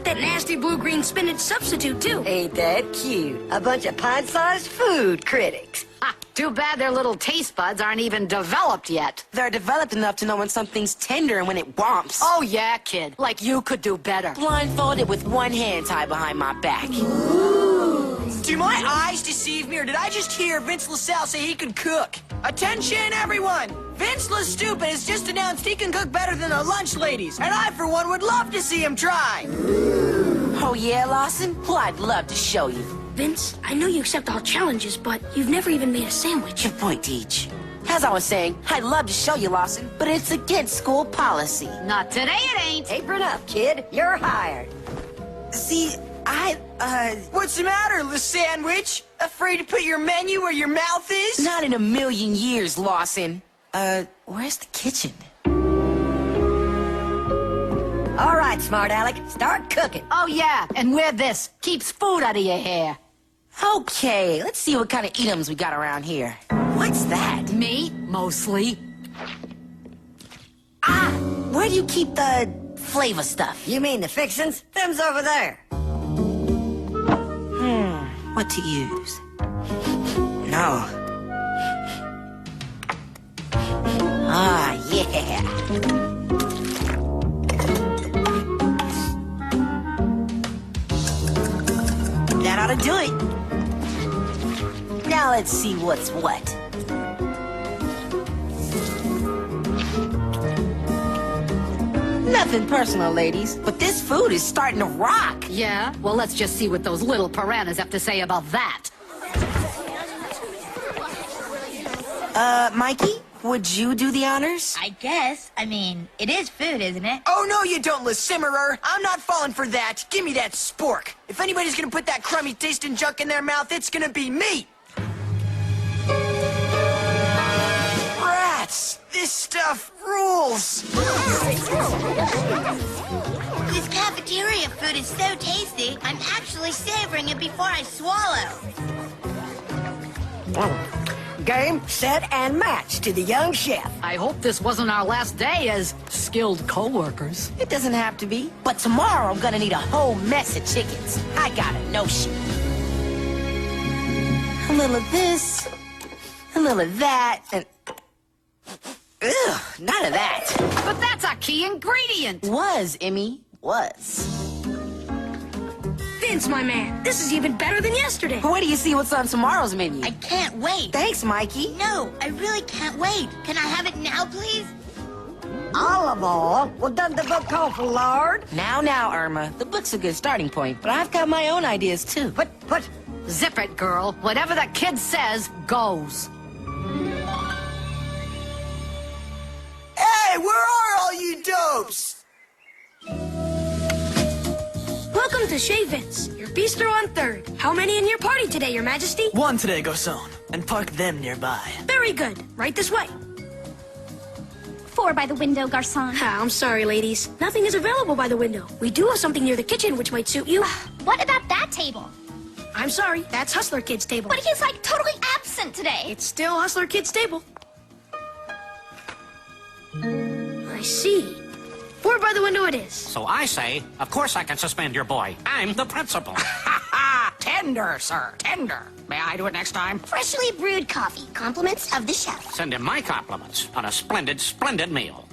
that nasty blue-green spinach substitute, too. Ain't that cute? A bunch of pint-sized food critics. Ha, too bad their little taste buds aren't even developed yet. They're developed enough to know when something's tender and when it womps. Oh, yeah, kid. Like you could do better. Blindfolded with one hand tied behind my back. Do my eyes deceive me, or did I just hear Vince LaSalle say he could cook? Attention, everyone! Vince LaStupid has just announced he can cook better than the lunch ladies, and I, for one, would love to see him try. Oh, yeah, Lawson? Well, I'd love to show you. Vince, I know you accept all challenges, but you've never even made a sandwich. Good point, Teach. As I was saying, I'd love to show you, Lawson, but it's against school policy. Not today, it ain't. Apron up, kid. You're hired. See, What's the matter, LaSandwich? Afraid to put your menu where your mouth is? not in a million years, Lawson. Where's the kitchen? All right, smart Alec. Start cooking. Oh, yeah, and wear this. Keeps food out of your hair. Okay, let's see what kind of items we got around here. What's that? Me, mostly. Where do you keep the flavor stuff? You mean the fixins? Them's over there. What to use? No. Ah, yeah. That ought to do it. Now let's see what's what. Nothing personal, ladies, but this food is starting to rock. Yeah? Well, let's just see what those little piranhas have to say about that. Mikey, would you do the honors? I guess. I mean, it is food, isn't it? Oh, no, you don't, LaSimmerer. I'm not falling for that. Give me that spork. If anybody's gonna put that crummy tasting junk in their mouth, it's gonna be me. Rats! This stuff rules. This cafeteria food is so tasty, I'm actually savoring it before I swallow. Game, set, and match to the young chef. I hope this wasn't our last day as skilled co-workers. It doesn't have to be. But tomorrow I'm gonna need a whole mess of chickens. I got a notion. A little of this, a little of that, and... Ugh, none of that. But that's a key ingredient. Was, Emmy, was. Vince, my man, this is even better than yesterday. Where do you see what's on tomorrow's menu? I can't wait. Thanks, Mikey. No, I really can't wait. Can I have it now, please? Olive oil? Well, doesn't the book call for lard? Now, Irma. The book's a good starting point, but I've got my own ideas, too. What? Zip it, girl. Whatever that kid says goes. Hey, where are all you dopes? Welcome to Chez, Vince, your bistro on 3rd. How many in your party today, Your Majesty? One today, Garçon, and park them nearby. Very good. Right this way. 4 by the window, Garçon. I'm sorry, ladies. Nothing is available by the window. We do have something near the kitchen which might suit you. What about that table? I'm sorry, that's Hustler Kid's table. But he's like totally absent today. It's still Hustler Kid's table. I see. 4 by the window it is. So I say, of course I can suspend your boy. I'm the principal. Tender, sir, tender. May I do it next time? Freshly brewed coffee. Compliments of the chef. Send him my compliments on a splendid, splendid meal.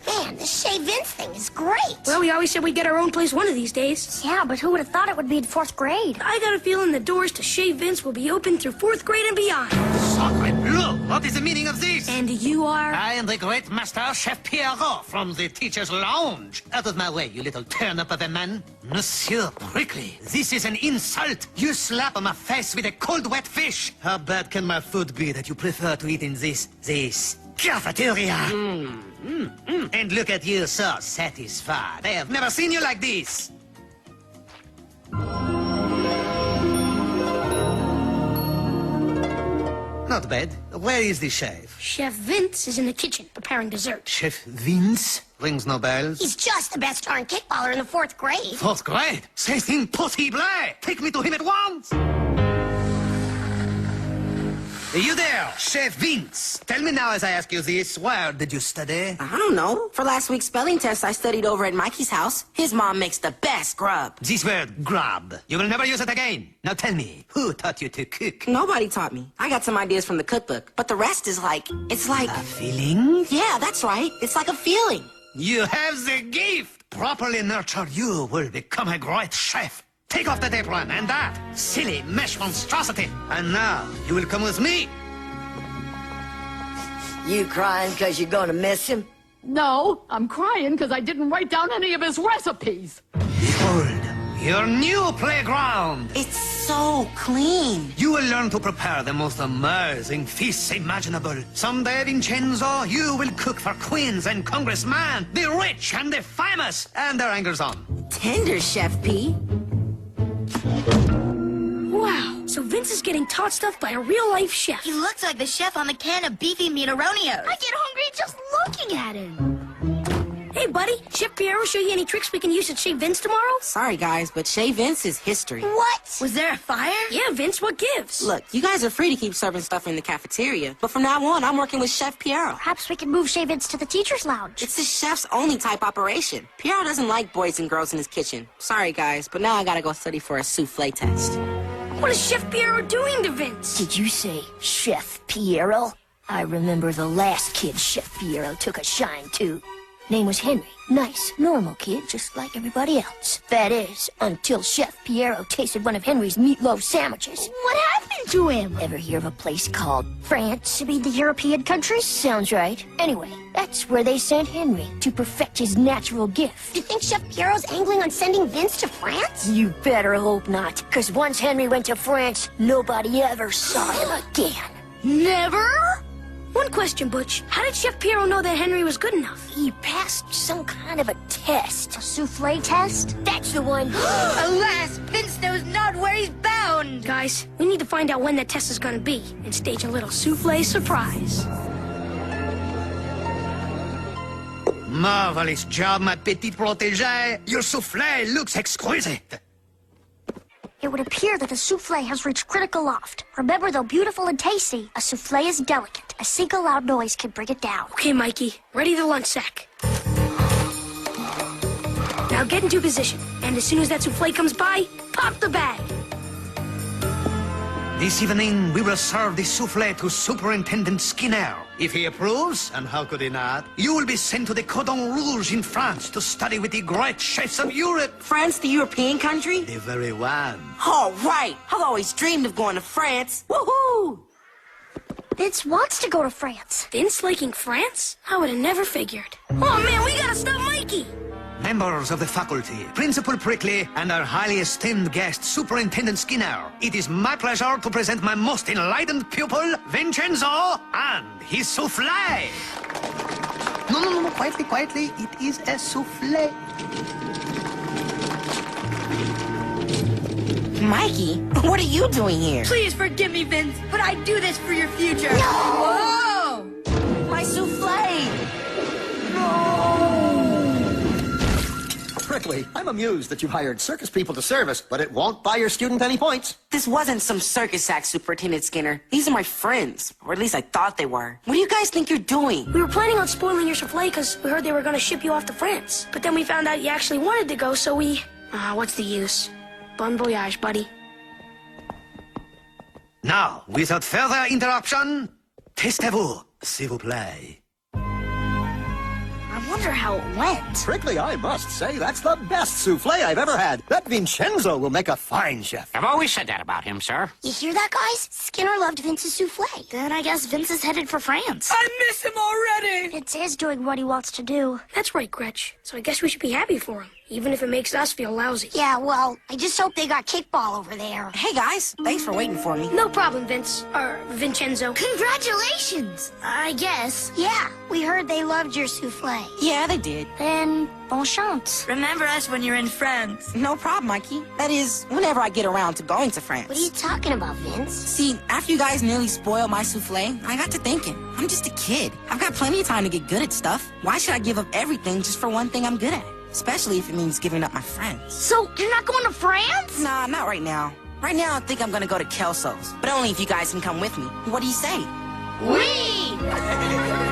Man, this Chez Vince thing is great. Well, we always said we'd get our own place one of these days. Yeah, but who would have thought it would be in 4th grade? I got a feeling the doors to Chez Vince will be open through 4th grade and beyond. Sacre bleu! What is the meaning of this? And you are? I am the great master, Chef Pierrot, from the teacher's lounge. Out of my way, you little turnip of a man. Monsieur Prickly, this is an insult. You slap on my face with a cold, wet fish. How bad can my food be that you prefer to eat in this cafeteria? And look at you, so satisfied. I have never seen you like this. Not bad. Where is the chef? Chef Vince is in the kitchen preparing dessert. Chef Vince? Rings no bells. He's just the best darn kickballer in the 4th grade. 4th grade? C'est impossible! Take me to him at once! You there, Chef Vince. Tell me now as I ask you this, where did you study? I don't know. For last week's spelling test, I studied over at Mikey's house. His mom makes the best grub. This word, grub. You will never use it again. Now tell me, who taught you to cook? Nobody taught me. I got some ideas from the cookbook, but the rest is it's like... A feeling? Yeah, that's right. It's like a feeling. You have the gift. Properly nurtured, you will become a great chef. Take off that apron and that silly mesh monstrosity. And now, you will come with me. You crying because you're gonna miss him? No, I'm crying because I didn't write down any of his recipes. Behold, your new playground. It's so clean. You will learn to prepare the most amazing feasts imaginable. Someday, Vincenzo, you will cook for queens and congressmen, the rich and the famous, and their hangers-on. Tender, Chef P. Wow, so Vince is getting taught stuff by a real-life chef. He looks like the chef on the can of beefy meateronios. I get hungry just looking at him. Hey, buddy, Chef Piero show you any tricks we can use at Chez Vince tomorrow? Sorry, guys, but Chez Vince is history. What? Was there a fire? Yeah, Vince, what gives? Look, you guys are free to keep serving stuff in the cafeteria, but from now on, I'm working with Chef Piero. Perhaps we can move Chez Vince to the teacher's lounge. It's the chef's only type operation. Piero doesn't like boys and girls in his kitchen. Sorry, guys, but now I gotta go study for a souffle test. What is Chef Piero doing to Vince? Did you say Chef Piero? I remember the last kid Chef Piero took a shine to. Name was Henry. Nice, normal kid, just like everybody else. That is, until Chef Piero tasted one of Henry's meatloaf sandwiches. What happened to him? Ever hear of a place called France? To be the European countries? Sounds right. Anyway, that's where they sent Henry to perfect his natural gift. You think Chef Piero's angling on sending Vince to France? You better hope not, because once Henry went to France, nobody ever saw him again. Never? One question, Butch. How did Chef Piero know that Henry was good enough? He passed some kind of a test. A souffle test? That's the one. Alas, Vince knows not where he's bound. Guys, we need to find out when that test is gonna be and stage a little souffle surprise. Marvelous job, my petite protégée. Your souffle looks exquisite. It would appear that the souffle has reached critical loft. Remember, though beautiful and tasty, a souffle is delicate. A single loud noise can bring it down. Okay, Mikey, ready the lunch sack. Now get into position, and as soon as that souffle comes by, pop the bag. This evening, we will serve the souffle to Superintendent Skinner. If he approves, and how could he not, you will be sent to the Cordon Rouge in France to study with the great chefs of Europe. France, the European country? The very one. All right. I've always dreamed of going to France. Woohoo! Vince wants to go to France. Vince liking France? I would have never figured. Oh, man, we gotta stop Mikey! Members of the faculty, Principal Prickly, and our highly esteemed guest, Superintendent Skinner, it is my pleasure to present my most enlightened pupil, Vincenzo, and his souffle. No, quietly. It is a souffle. Mikey, what are you doing here? Please forgive me, Vince, but I do this for your future. Whoa! My souffle! Prickly, I'm amused that you've hired circus people to serve us, but it won't buy your student any points. This wasn't some circus act, Superintendent Skinner. These are my friends, or at least I thought they were. What do you guys think you're doing? We were planning on spoiling your souffle because we heard they were gonna ship you off to France. But then we found out you actually wanted to go, so we... what's the use? Bon voyage, buddy. Now, without further interruption, testez-vous, s'il vous plaît. I wonder how it went. Prickly, I must say, that's the best souffle I've ever had. That Vincenzo will make a fine chef. I've always said that about him, sir. You hear that, guys? Skinner loved Vince's souffle. Then I guess Vince is headed for France. I miss him already. Vince is doing what he wants to do. That's right, Gretch. So I guess we should be happy for him, even if it makes us feel lousy. Yeah, well, I just hope they got kickball over there. Hey, guys. Thanks for waiting for me. No problem, Vince. Or Vincenzo. Congratulations! I guess. Yeah, we heard they loved your souffle. Yeah, they did. Then, bon chance. Remember us when you're in France. No problem, Mikey. That is, whenever I get around to going to France. What are you talking about, Vince? See, after you guys nearly spoiled my souffle, I got to thinking. I'm just a kid. I've got plenty of time to get good at stuff. Why should I give up everything just for one thing I'm good at? Especially if it means giving up my friends. So, you're not going to France? Nah, not right now. Right now, I think I'm gonna go to Kelso's, but only if you guys can come with me. What do you say? Whee!